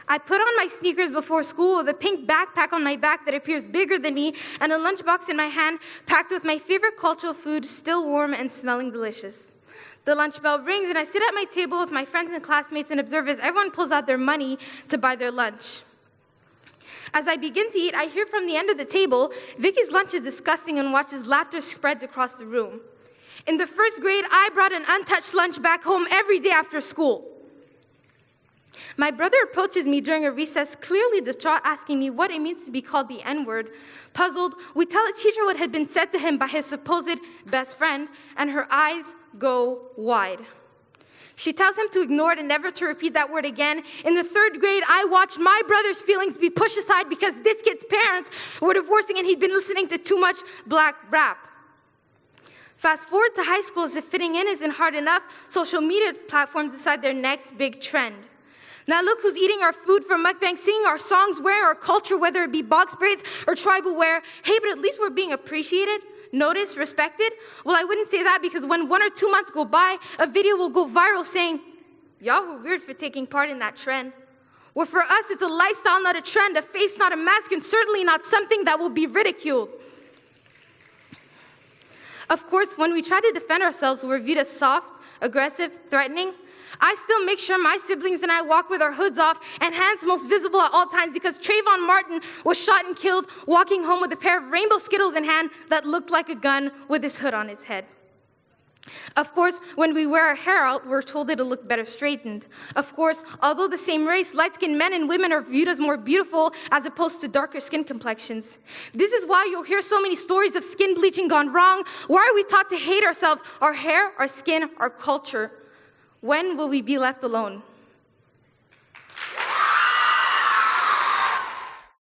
I put on my sneakers before school with a pink backpack on my back that appears bigger than me and a lunchbox in my hand packed with my favorite cultural food, still warm and smelling delicious. The lunch bell rings and I sit at my table with my friends and classmates and observe as everyone pulls out their money to buy their lunch. As I begin to eat, I hear from the end of the table, "Vicky's lunch is disgusting," and watch as laughter spreads across the room. In the first grade, I brought an untouched lunch back home every day after school. My brother approaches me during a recess, clearly distraught, asking me what it means to be called the N-word. Puzzled, we tell a teacher what had been said to him by his supposed best friend, and her eyes go wide. She tells him to ignore it and never to repeat that word again. In the third grade, I watched my brother's feelings be pushed aside because this kid's parents were divorcing and he'd been listening to too much black rap. Fast forward to high school, as if fitting in isn't hard enough, social media platforms decide their next big trend. Now look who's eating our food from mukbang, singing our songs, wearing our culture, whether it be box braids or tribal wear. Hey, but at least we're being appreciated, noticed, respected. Well, I wouldn't say that, because when 1 or 2 months go by, a video will go viral saying, "Y'all were weird for taking part in that trend." Well, for us, it's a lifestyle, not a trend, a face, not a mask, and certainly not something that will be ridiculed. Of course, when we try to defend ourselves, we're viewed as soft, aggressive, threatening. I still make sure my siblings and I walk with our hoods off and hands most visible at all times, because Trayvon Martin was shot and killed walking home with a pair of rainbow Skittles in hand that looked like a gun with his hood on his head. Of course, when we wear our hair out, we're told it'll look better straightened. Of course, although the same race, light-skinned men and women are viewed as more beautiful as opposed to darker skin complexions. This is why you'll hear so many stories of skin bleaching gone wrong. Why are we taught to hate ourselves, our hair, our skin, our culture? When will we be left alone?